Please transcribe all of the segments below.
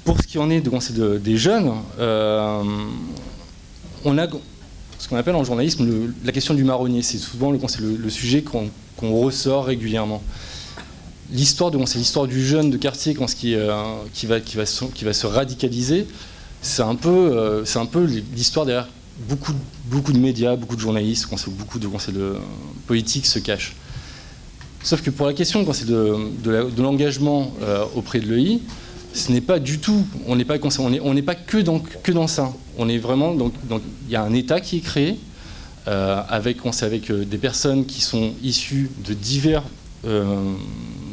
Pour ce qui en est des jeunes, on a ce qu'on appelle en journalisme la question du marronnier. C'est souvent le sujet qu'on ressort régulièrement. C'est l'histoire du jeune de quartier qui va se radicaliser. C'est un peu l'histoire derrière beaucoup de médias, beaucoup de journalistes, beaucoup de politiques se cachent. Sauf que pour la question de l'engagement auprès de l'EI, ce n'est pas du tout, on n'est pas que dans ça. On est vraiment il y a un État qui est créé avec des personnes qui sont issues de divers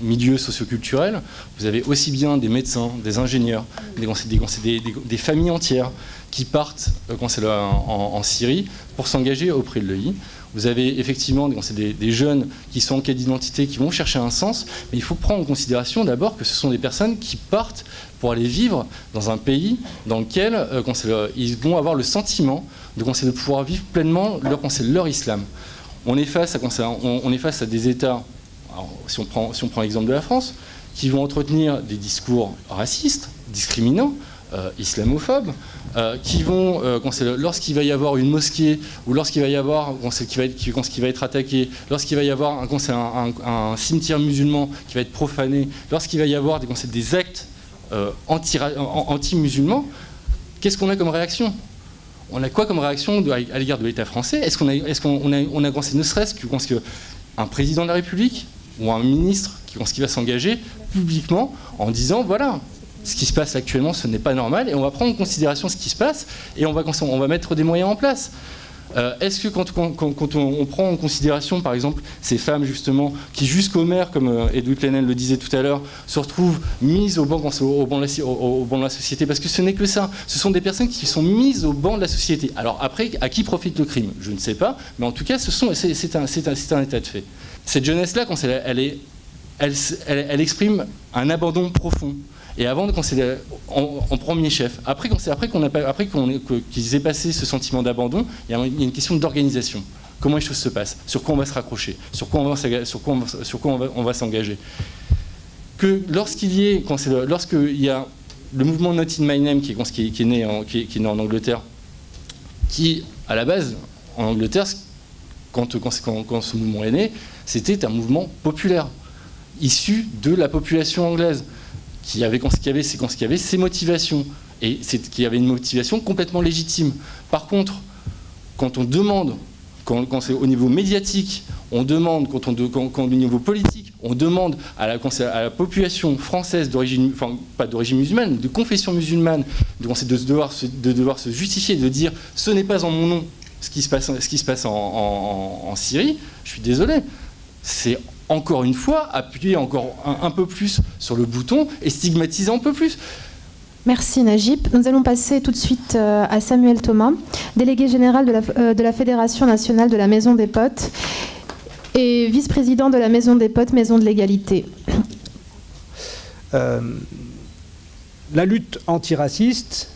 milieux socioculturels. Vous avez aussi bien des médecins, des ingénieurs, des familles entières qui partent en Syrie pour s'engager auprès de l'EI. Vous avez effectivement des jeunes qui sont en quête d'identité, qui vont chercher un sens, mais il faut prendre en considération d'abord que ce sont des personnes qui partent pour aller vivre dans un pays dans lequel ils vont avoir le sentiment de pouvoir vivre pleinement leur islam. On est face à des États, alors, si on prend l'exemple de la France, qui vont entretenir des discours racistes, discriminants, islamophobes, qui vont, lorsqu'il va y avoir une mosquée, ou lorsqu'il va y avoir, qui va être attaqué, lorsqu'il va y avoir un cimetière musulman qui va être profané, lorsqu'il va y avoir des actes anti-musulmans, qu'est-ce qu'on a comme réaction? On a quoi comme réaction à l'égard de l'État français? Est-ce qu'on a ne serait-ce qu'un président de la République ou un ministre qui va s'engager publiquement en disant voilà, ce qui se passe actuellement, ce n'est pas normal, et on va prendre en considération ce qui se passe, et on va mettre des moyens en place. Est-ce que quand on prend en considération, par exemple, ces femmes, justement, qui jusqu'au maire, comme Edoui Plenel le disait tout à l'heure, se retrouvent mises au banc de la société, parce que ce n'est que ça, ce sont des personnes qui sont mises au banc de la société. Alors après, à qui profite le crime? Je ne sais pas, mais en tout cas, c'est un état de fait. Cette jeunesse-là, elle exprime un abandon profond. Et avant, en premier chef, après qu'ils aient passé ce sentiment d'abandon, il y a une question d'organisation. Comment les choses se passent? Sur quoi on va se raccrocher? Sur quoi on va s'engager? Que lorsqu'il y a le mouvement Not in My Name qui est né en Angleterre, qui, à la base, en Angleterre, quand ce mouvement est né, c'était un mouvement populaire, issu de la population anglaise, qui avait ses motivations, et qui avait une motivation complètement légitime. Par contre, quand on demande, quand c'est au niveau médiatique, on demande, quand au niveau politique, on demande à la population française d'origine, enfin pas d'origine musulmane, de confession musulmane, de devoir se justifier, de dire ce n'est pas en mon nom ce qui se passe en Syrie, je suis désolé, c'est encore une fois appuyer encore un peu plus sur le bouton et stigmatiser un peu plus. Merci Najib. Nous allons passer tout de suite à Samuel Thomas, délégué général de la Fédération nationale de la Maison des Potes et vice-président de la Maison des Potes, Maison de l'égalité. La lutte antiraciste,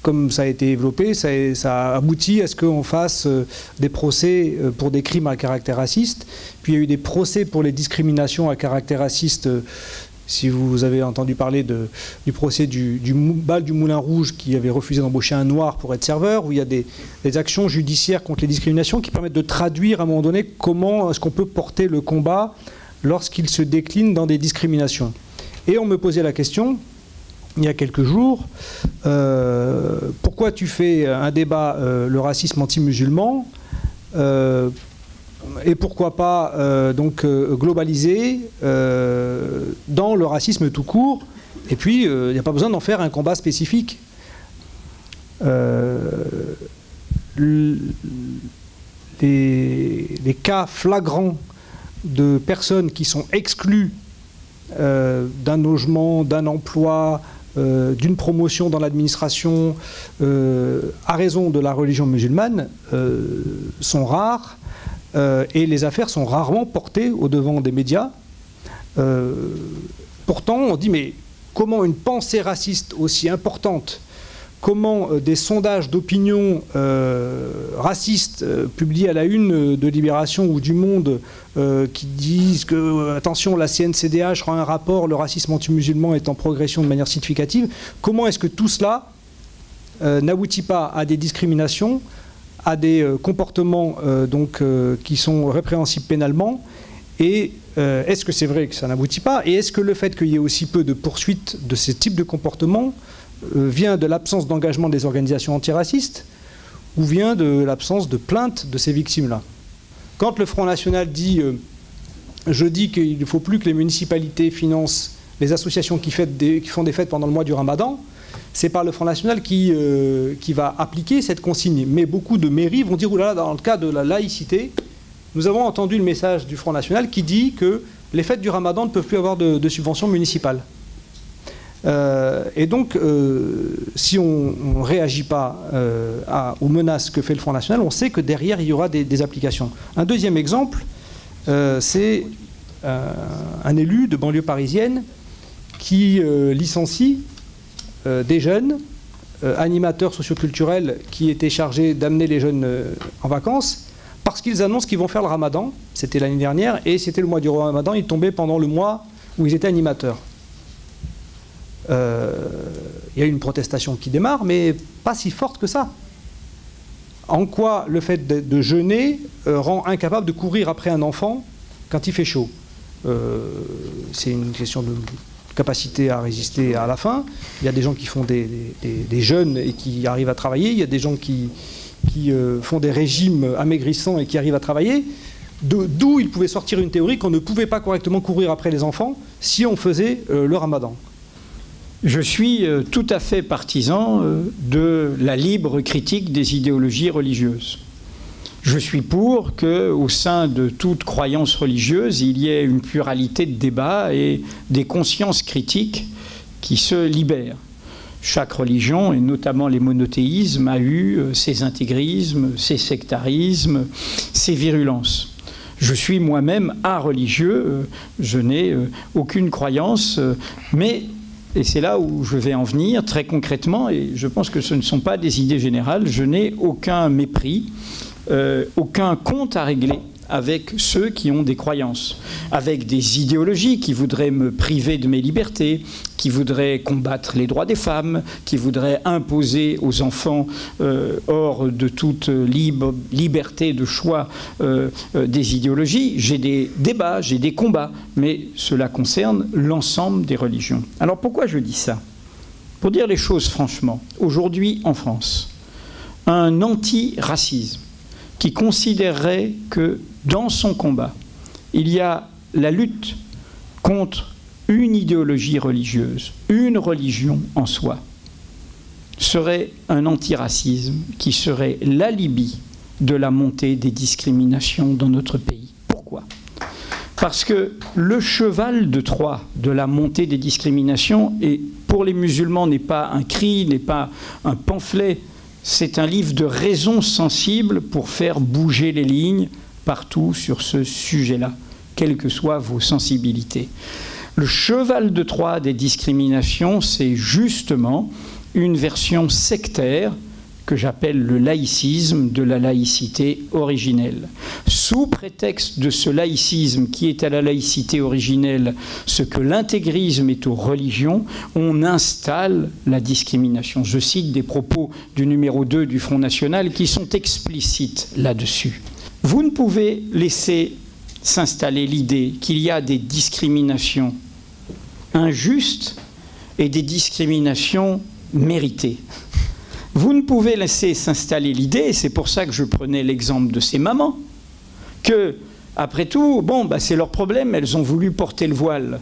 comme ça a été développé, ça a abouti à ce qu'on fasse des procès pour des crimes à caractère raciste. Puis il y a eu des procès pour les discriminations à caractère raciste. Si vous avez entendu parler du procès du bal du Moulin Rouge qui avait refusé d'embaucher un noir pour être serveur, où il y a des actions judiciaires contre les discriminations qui permettent de traduire à un moment donné comment est-ce qu'on peut porter le combat lorsqu'il se décline dans des discriminations. Et on me posait la question, il y a quelques jours, pourquoi tu fais un débat, le racisme anti-musulman, et pourquoi pas globaliser dans le racisme tout court, et puis il n'y a pas besoin d'en faire un combat spécifique. Les cas flagrants de personnes qui sont exclues d'un logement, d'un emploi, d'une promotion dans l'administration à raison de la religion musulmane sont rares et les affaires sont rarement portées au devant des médias. Pourtant, on dit mais comment une pensée raciste aussi importante comment des sondages d'opinion racistes publiés à la une de Libération ou du Monde qui disent que, attention, la CNCDH rend un rapport, le racisme anti-musulman est en progression de manière significative, comment est-ce que tout cela n'aboutit pas à des discriminations, à des comportements qui sont répréhensibles pénalement, et est-ce que c'est vrai que ça n'aboutit pas, et est-ce que le fait qu'il y ait aussi peu de poursuites de ce type de comportement vient de l'absence d'engagement des organisations antiracistes ou vient de l'absence de plainte de ces victimes-là? Quand le Front National dit je dis qu'il ne faut plus que les municipalités financent les associations qui font des fêtes pendant le mois du Ramadan, c'est par le Front National qui va appliquer cette consigne. Mais beaucoup de mairies vont dire oulala, dans le cas de la laïcité, nous avons entendu le message du Front National qui dit que les fêtes du Ramadan ne peuvent plus avoir de subventions municipales. Et donc, si on ne réagit pas aux menaces que fait le Front National, on sait que derrière, il y aura des applications. Un deuxième exemple, c'est un élu de banlieue parisienne qui licencie des jeunes animateurs socioculturels qui étaient chargés d'amener les jeunes en vacances, parce qu'ils annoncent qu'ils vont faire le Ramadan. C'était l'année dernière, et c'était le mois du Ramadan, ils tombaient pendant le mois où ils étaient animateurs. Il y a eu une protestation qui démarre, mais pas si forte que ça. En quoi le fait de jeûner rend incapable de courir après un enfant quand il fait chaud? C'est une question de capacité à résister à la faim. Il y a des gens qui font des jeûnes et qui arrivent à travailler. Il y a des gens qui font des régimes amaigrissants et qui arrivent à travailler. D'où il pouvait sortir une théorie qu'on ne pouvait pas correctement courir après les enfants si on faisait le Ramadan. Je suis tout à fait partisan de la libre critique des idéologies religieuses. Je suis pour qu'au sein de toute croyance religieuse, il y ait une pluralité de débats et des consciences critiques qui se libèrent. Chaque religion, et notamment les monothéismes, a eu ses intégrismes, ses sectarismes, ses virulences. Je suis moi-même areligieux, je n'ai aucune croyance, mais, et c'est là où je vais en venir très concrètement, et je pense que ce ne sont pas des idées générales, je n'ai aucun mépris, aucun compte à régler avec ceux qui ont des croyances, avec des idéologies qui voudraient me priver de mes libertés, qui voudraient combattre les droits des femmes, qui voudraient imposer aux enfants, hors de toute liberté de choix, des idéologies. J'ai des débats, j'ai des combats, mais cela concerne l'ensemble des religions. Alors pourquoi je dis ça? Pour dire les choses franchement, aujourd'hui en France, un antiracisme qui considérerait que dans son combat, il y a la lutte contre une idéologie religieuse, une religion en soi, serait un antiracisme qui serait l'alibi de la montée des discriminations dans notre pays. Pourquoi? Parce que le cheval de Troie de la montée des discriminations, et pour les musulmans n'est pas un cri, n'est pas un pamphlet, c'est un livre de raison sensible pour faire bouger les lignes partout sur ce sujet-là, quelles que soient vos sensibilités. Le cheval de Troie des discriminations, c'est justement une version sectaire que j'appelle le laïcisme de la laïcité originelle. Sous prétexte de ce laïcisme qui est à la laïcité originelle ce que l'intégrisme est aux religions, on installe la discrimination. Je cite des propos du numéro 2 du Front National qui sont explicites là-dessus. Vous ne pouvez laisser s'installer l'idée qu'il y a des discriminations injustes et des discriminations méritées. Vous ne pouvez laisser s'installer l'idée, et c'est pour ça que je prenais l'exemple de ces mamans, que, après tout, bon, bah, c'est leur problème, elles ont voulu porter le voile.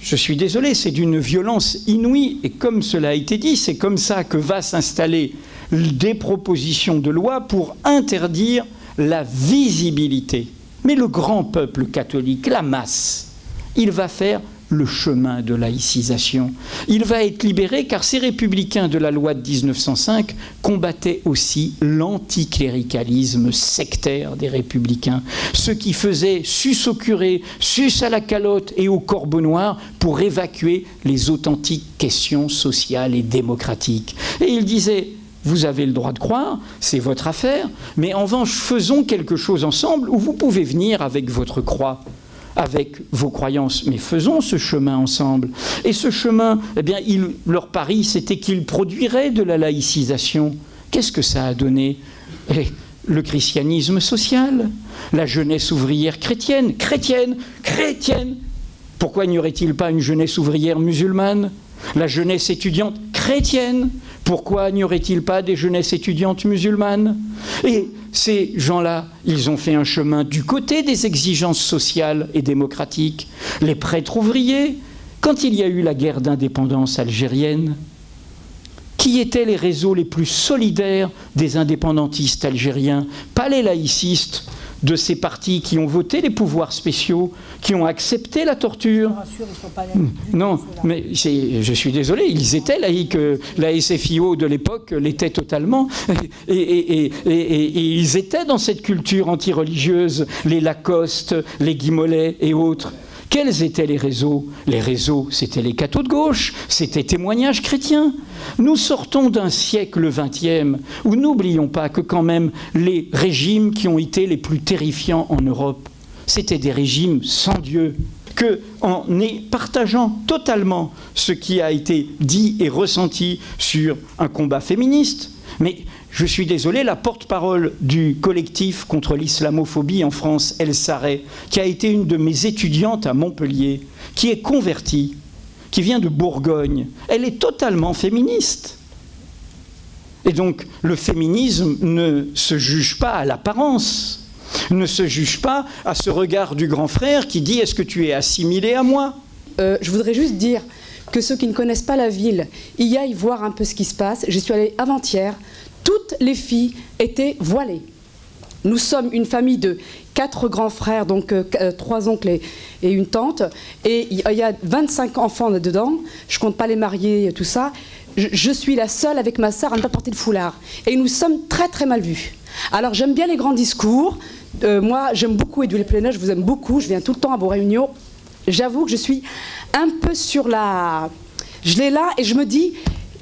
Je suis désolé, c'est d'une violence inouïe, et comme cela a été dit, c'est comme ça que va s'installer des propositions de loi pour interdire la visibilité. Mais le grand peuple catholique, la masse, il va faire le chemin de laïcisation. Il va être libéré car ces républicains de la loi de 1905 combattaient aussi l'anticléricalisme sectaire des républicains, ceux qui faisaient sus au curé, sus à la calotte et au corbeau noir pour évacuer les authentiques questions sociales et démocratiques. Et il disait: vous avez le droit de croire, c'est votre affaire, mais en revanche, faisons quelque chose ensemble où vous pouvez venir avec votre croix, avec vos croyances, mais faisons ce chemin ensemble. Et ce chemin, eh bien, leur pari, c'était qu'ils produiraient de la laïcisation. Qu'est-ce que ça a donné? Le christianisme social, la jeunesse ouvrière chrétienne. Pourquoi n'y aurait-il pas une jeunesse ouvrière musulmane? La jeunesse étudiante chrétienne. Pourquoi n'y aurait-il pas des jeunesses étudiantes musulmanes? Et ces gens-là, ils ont fait un chemin du côté des exigences sociales et démocratiques. Les prêtres ouvriers, quand il y a eu la guerre d'indépendance algérienne, qui étaient les réseaux les plus solidaires des indépendantistes algériens? Pas les laïcistes de ces partis qui ont voté les pouvoirs spéciaux, qui ont accepté la torture. Non, mais je suis désolé, ils étaient laïcs. La SFIO de l'époque l'était totalement. Et ils étaient dans cette culture anti-religieuse, les Lacoste, les Guy Mollet et autres. Quels étaient les réseaux? Les réseaux, c'était les cathos de gauche, c'était Témoignages chrétiens. Nous sortons d'un siècle XXe où n'oublions pas que quand même les régimes qui ont été les plus terrifiants en Europe, c'était des régimes sans Dieu. Qu'en partageant totalement ce qui a été dit et ressenti sur un combat féministe, mais je suis désolé, la porte-parole du collectif contre l'islamophobie en France, El Sarré, qui a été une de mes étudiantes à Montpellier, qui est convertie, qui vient de Bourgogne, elle est totalement féministe. Et donc, le féminisme ne se juge pas à l'apparence, ne se juge pas à ce regard du grand frère qui dit « Est-ce que tu es assimilé à moi ?» Je voudrais juste dire que ceux qui ne connaissent pas la ville y aillent voir un peu ce qui se passe. J'y suis allée avant-hier. Toutes les filles étaient voilées. Nous sommes une famille de 4 grands frères, donc 3 oncles et une tante. Et il y a 25 enfants dedans. Je ne compte pas les mariés, tout ça. Je suis la seule avec ma sœur à ne pas porter de foulard. Et nous sommes très très mal vus. Alors j'aime bien les grands discours. Moi j'aime beaucoup Edouard Plenel, je vous aime beaucoup. Je viens tout le temps à vos réunions. J'avoue que je suis un peu sur la... Je l'ai là et je me dis...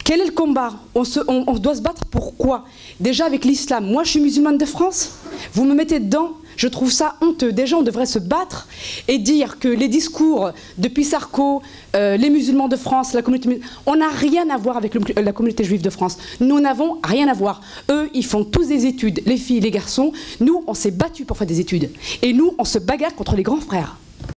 Quel est le combat? On doit se battre pour quoi? Déjà avec l'islam. Moi, je suis musulmane de France. Vous me mettez dedans. Je trouve ça honteux. Déjà, on devrait se battre et dire que les discours depuis Sarko, les musulmans de France, la communauté... On n'a rien à voir avec la communauté juive de France. Nous n'avons rien à voir. Eux, ils font tous des études, les filles, les garçons. Nous, on s'est battus pour faire des études. Et nous, on se bagarre contre les grands frères.